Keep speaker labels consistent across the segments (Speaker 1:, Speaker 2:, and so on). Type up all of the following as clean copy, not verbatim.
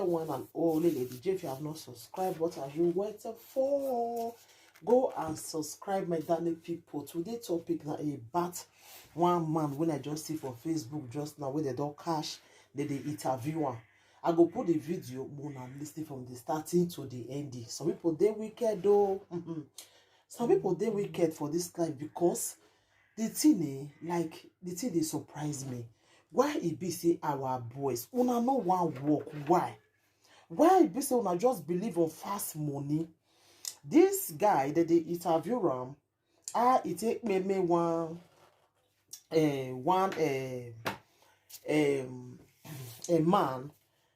Speaker 1: anointed one and only Lady J. If you have not subscribed, what are you waiting for? Go and subscribe, my darling people. Today's topic now about one man when I just see for Facebook just now when they don't cash, they interview one. I go put the video more and listen from the starting to the ending. Some people they wicked though. Some people they wicked for this life because the thing like the thing they surprise me. Why it be say our boys una no one work? Why it be say una just believe on fast money? This guy that they interview him, it take me a man.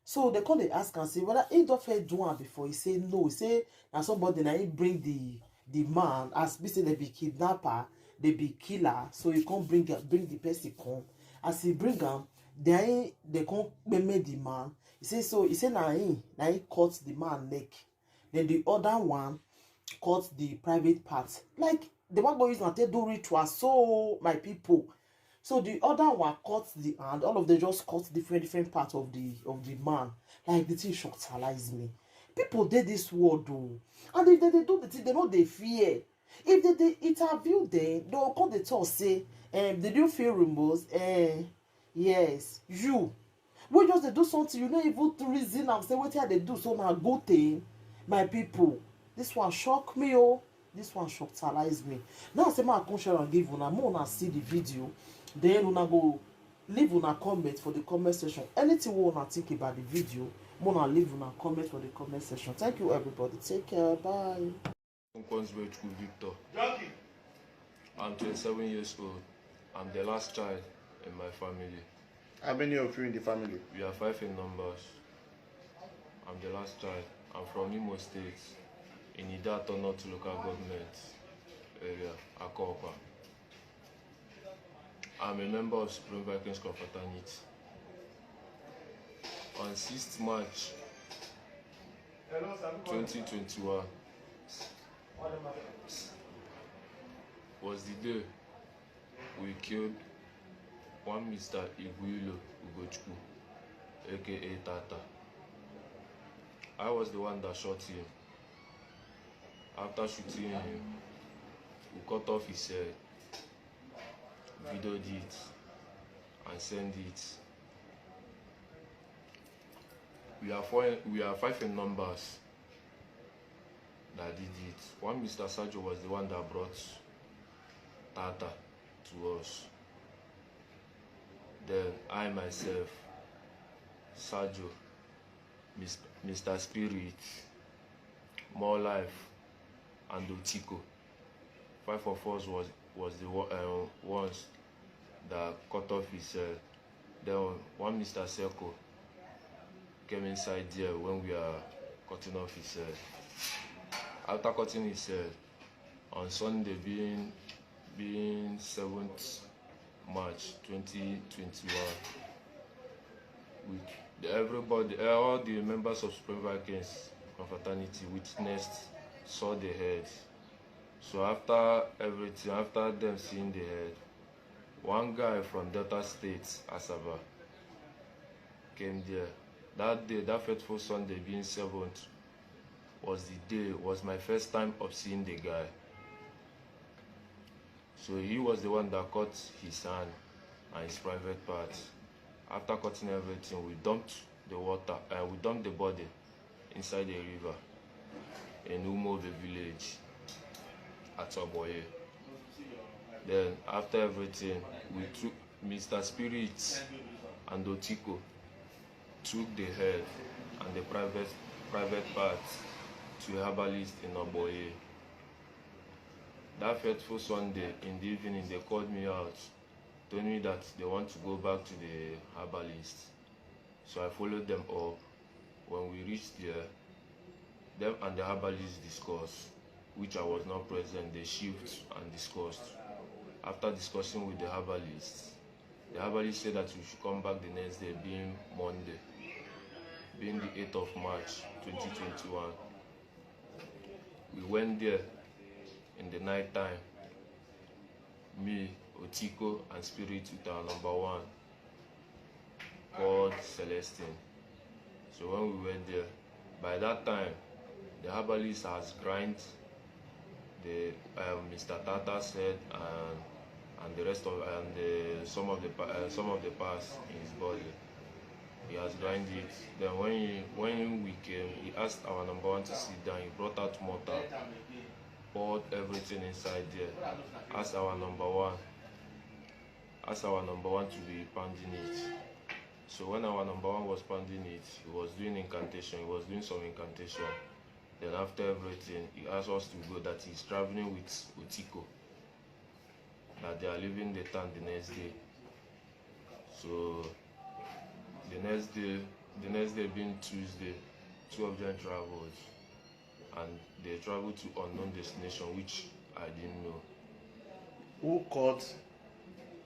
Speaker 1: So they call, they ask and say whether he don't fair do one before. He say no. He say now somebody now he bring the man as be say they be kidnapper, they be killer. So he can't bring the person come. As he bring them, they can't make the man. He say so. He say now he cut the man neck. Then the other one cut the private part. Like the one go use and take do ritual. So my people. So the other one cut the hand. All of them just cut different parts of the man. Like the thing shockalize me. People did this word though. And if they do the thing, they know they fear. If they interview them, they'll come the talk say, did you feel remorse? Yes. You. We just they do something, you know, even to reason and say what they do. So now good thing, my people. This one shock me, oh. This one shockalize me. Now say my share and give una more see the video. Then una go leave una comment for the comment section. Anything we wanna think about the video, wanna leave una comment for the comment section. Thank you everybody. Take care. Bye.
Speaker 2: Victor. I'm 27 years old. I'm the last child in my family.
Speaker 3: How many of you in the family?
Speaker 2: We are 5 in numbers. I'm the last child. I'm from Imo State, in Idato North local government area, Akopa. I'm a member of Supreme Vikings Confraternity. On 6th March 2021 was the day we killed one Mr. Iguilo Ugochukwu, aka Tata. I was the one that shot him. After shooting him, we cut off his head, videoed it, and sent it. We are 5 in numbers that did it. One Mr. Sajo was the one that brought Tata to us. Then I myself, Sajo, Mr. Spirit, More Life, and Otiko. 5 of us was the ones that cut off his head. Then one Mr. Seko came inside there when we are cutting off his head. After cutting his head, on Sunday being 7th March 2021, all the members of Supreme Vikings Confraternity witnessed, saw the head. So after everything, after them seeing the head, one guy from Delta State, Asaba, came there. That day, that fateful Sunday being 7th, was my first time of seeing the guy. So he was the one that cut his hand and his private parts. After cutting everything, we dumped the body inside the river in Umove village at Oboye. Then after everything, we took Mr. Spirit and Otiko took the head and the private parts to a herbalist in Oboye. That fateful Sunday in the evening, they called me out, told me that they want to go back to the herbalist. So I followed them up. When we reached there, them and the herbalist discussed, which I was not present. They shift and discussed. After discussing with the herbalist said that we should come back the next day, being Monday, being the 8th of March 2021. We went there in the night time, me, Otiko, and Spirit with our number 1, called Celestine. So when we went there, by that time, the herbalist has grind the Mr. Tata said and the rest of some of the parts in his body. He has grind it. Then when we came, he asked our number one to sit down. He brought out mortar, poured everything inside there. Asked our number one to be pounding it. So when our number one was pounding it, he was doing incantation. He was doing some incantation. Then after everything, he asked us to go, that he's traveling with Utiko, that they are leaving the town the next day. So the next day being Tuesday, two of them traveled, and they traveled to unknown destination, which I didn't know.
Speaker 3: Who caught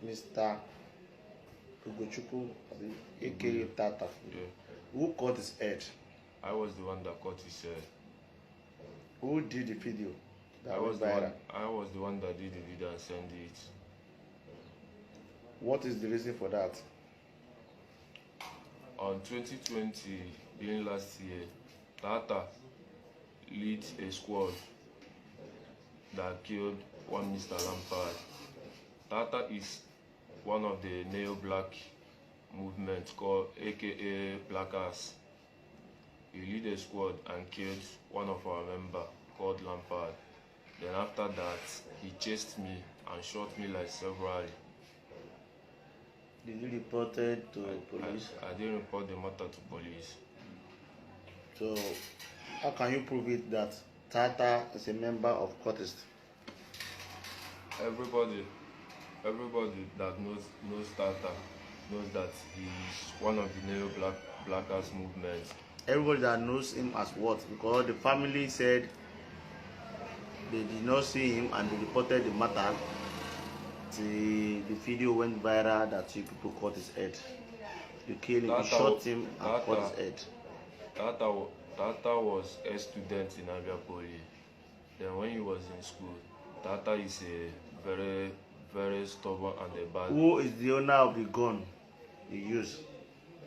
Speaker 3: Mr. Ugochukwu, aka Tata?
Speaker 2: Yeah.
Speaker 3: Who caught his head?
Speaker 2: I was the one that caught his head.
Speaker 3: Who did the video?
Speaker 2: I was the one that did the video and sent it.
Speaker 3: What is the reason for that?
Speaker 2: On 2020, during last year, Tata led a squad that killed one Mr. Lampard. Tata is one of the neo-black movement called aka Blackers. He led a squad and killed one of our members called Lampard. Then after that, he chased me and shot me like several.
Speaker 3: Did you report it to police?
Speaker 2: I didn't report the matter to police.
Speaker 3: So, how can you prove it that Tata is a member of cultist?
Speaker 2: Everybody that knows Tata knows that he's one of the neo-blackers movement.
Speaker 3: Everybody that knows him as what? Because the family said they did not see him and they reported the matter. The video went viral that you people caught his head. You killed him, you shot him and caught his head.
Speaker 2: Tata was a student in Abia Poly. Then when he was in school, Tata is a very, very stubborn and a bad.
Speaker 3: Who is the owner of the gun he used?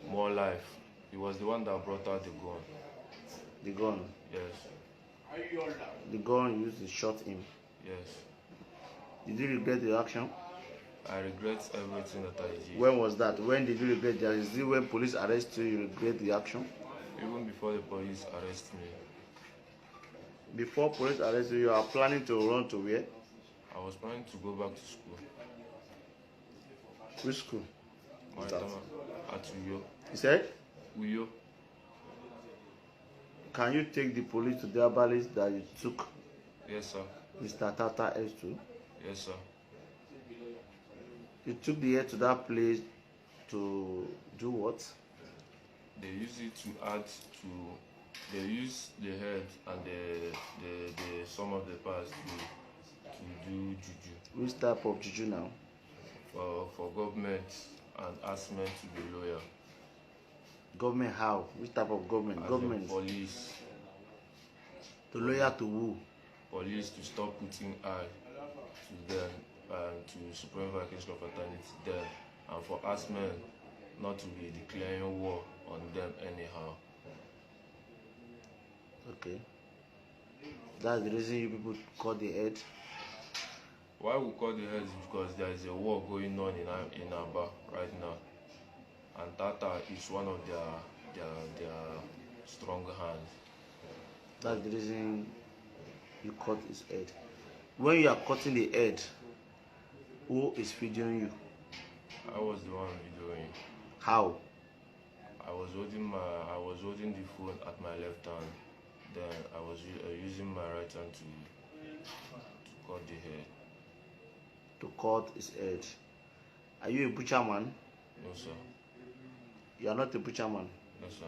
Speaker 2: More Life. He was the one that brought out the gun.
Speaker 3: The gun?
Speaker 2: Yes.
Speaker 3: The gun used to shot him?
Speaker 2: Yes.
Speaker 3: Did you regret the action?
Speaker 2: I regret everything that I did.
Speaker 3: When was that? When did you regret that? Is it when police arrest you, you regret the action?
Speaker 2: Even before the police arrest me.
Speaker 3: Before police arrest you, you are planning to run to where?
Speaker 2: I was planning to go back to school.
Speaker 3: Which school?
Speaker 2: At Uyo.
Speaker 3: You said?
Speaker 2: Uyo.
Speaker 3: Can you take the police to the herbalist that you took?
Speaker 2: Yes, sir.
Speaker 3: Mr. Tata S2?
Speaker 2: Yes, sir.
Speaker 3: You took the head to that place to do what?
Speaker 2: They use it to add to. They use the head and the some of the parts to do juju.
Speaker 3: Which type of juju now?
Speaker 2: For government and ask men to be loyal.
Speaker 3: Government how? Which type of government?
Speaker 2: As
Speaker 3: Government.
Speaker 2: Police.
Speaker 3: To loyal to who?
Speaker 2: Police to stop putting eye to them and to Supreme Vacation Fraternity them, and for us men not to be declaring war on them anyhow.
Speaker 3: Okay. That's the reason you people call the head.
Speaker 2: Why we call the heads is because there is a war going on in Aba right now, and Tata is one of their strong hands.
Speaker 3: That's the reason you cut his head. When you are cutting the head, who is feeding you?
Speaker 2: I was the one videoing.
Speaker 3: How?
Speaker 2: I was holding the phone at my left hand. Then I was using my right hand to cut the head.
Speaker 3: To cut his head. Are you a butcher man?
Speaker 2: No, sir.
Speaker 3: You are not a butcher man.
Speaker 2: No, sir.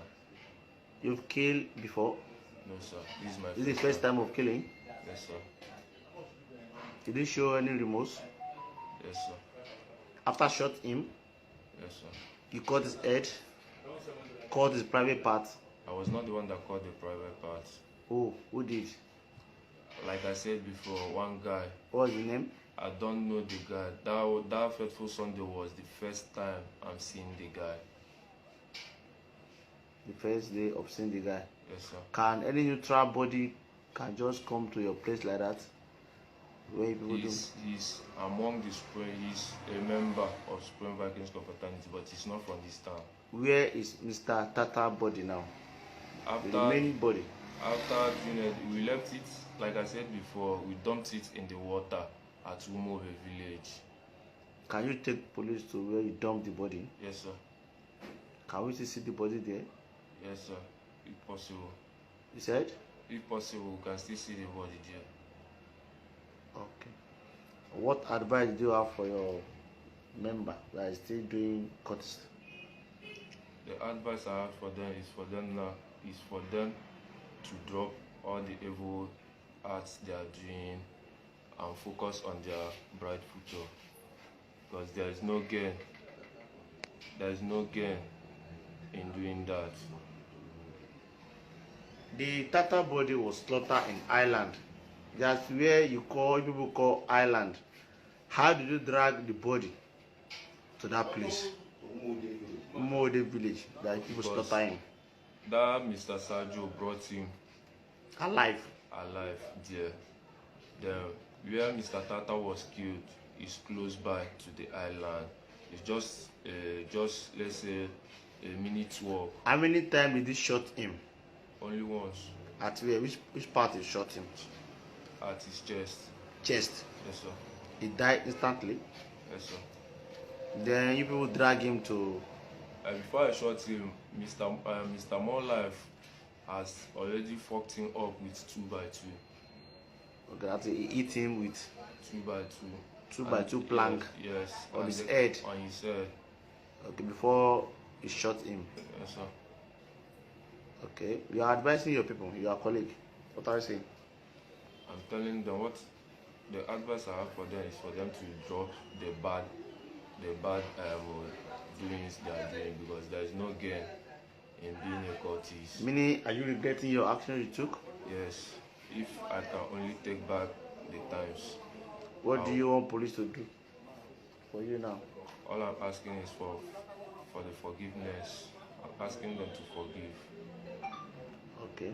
Speaker 3: You've killed before?
Speaker 2: No, sir. This is my
Speaker 3: This is the first time of killing?
Speaker 2: Yes, sir.
Speaker 3: Did you show any remorse?
Speaker 2: Yes, sir.
Speaker 3: After shot him,
Speaker 2: Yes, sir.
Speaker 3: you cut his head, cut his private part.
Speaker 2: I was not the one that cut the private part.
Speaker 3: Oh, who did?
Speaker 2: Like I said before, one guy.
Speaker 3: What was the name?
Speaker 2: I don't know the guy. That fateful Sunday was the first time I'm seeing the guy.
Speaker 3: The first day of seeing the guy.
Speaker 2: Yes, sir.
Speaker 3: Can any neutral body can just come to your place like that? Where people
Speaker 2: He's among the Spring. He's a member of Spring Vikings confraternity, but he's not from this town.
Speaker 3: Where is Mr. Tata body now?
Speaker 2: After
Speaker 3: The remaining body.
Speaker 2: After doing it, we left it, like I said before, we dumped it in the water at Umove village.
Speaker 3: Can you take police to where you dumped the body?
Speaker 2: Yes, sir.
Speaker 3: Can we still see the body there?
Speaker 2: Yes, sir. If possible.
Speaker 3: You said?
Speaker 2: If possible, we can still see the body there.
Speaker 3: Okay. What advice do you have for your member that is still doing courtesy?
Speaker 2: The advice I have for them is for them to drop all the evil acts they are doing and focus on their bright future, because there is no gain in doing that.
Speaker 3: The Tata body was slaughtered in Ireland. That's where people call Ireland. How did you drag the body to that place? Mode village that people slaughter him.
Speaker 2: That Mr. Sergio brought him
Speaker 3: Alive
Speaker 2: there. Then where Mr. Tata was killed is close by to the island. It's just let's say a minute walk.
Speaker 3: How many times did he shot him?
Speaker 2: Only once.
Speaker 3: At where? Which part he shot him?
Speaker 2: At his chest.
Speaker 3: Chest.
Speaker 2: Yes, sir.
Speaker 3: He died instantly.
Speaker 2: Yes, sir.
Speaker 3: Then you people drag him to.
Speaker 2: Before I shot him, Mr. More Life has already fucked him up with 2x2.
Speaker 3: Okay, that's it. He hit him with
Speaker 2: 2x2.
Speaker 3: 2x2 plank.
Speaker 2: Yes.
Speaker 3: On his head.
Speaker 2: On his head.
Speaker 3: Okay, before he shot him.
Speaker 2: Yes, sir.
Speaker 3: Okay, you are advising your people, your colleague. What are you saying?
Speaker 2: I'm telling them what the advice I have for them is for them to drop the bad doings they are doing, because there is no gain in being a cultist.
Speaker 3: Meaning, are you regretting your action you took?
Speaker 2: Yes, if I can only take back the times.
Speaker 3: What do you want police to do for you now?
Speaker 2: All I'm asking is for the forgiveness. I'm asking them to forgive.
Speaker 3: Okay.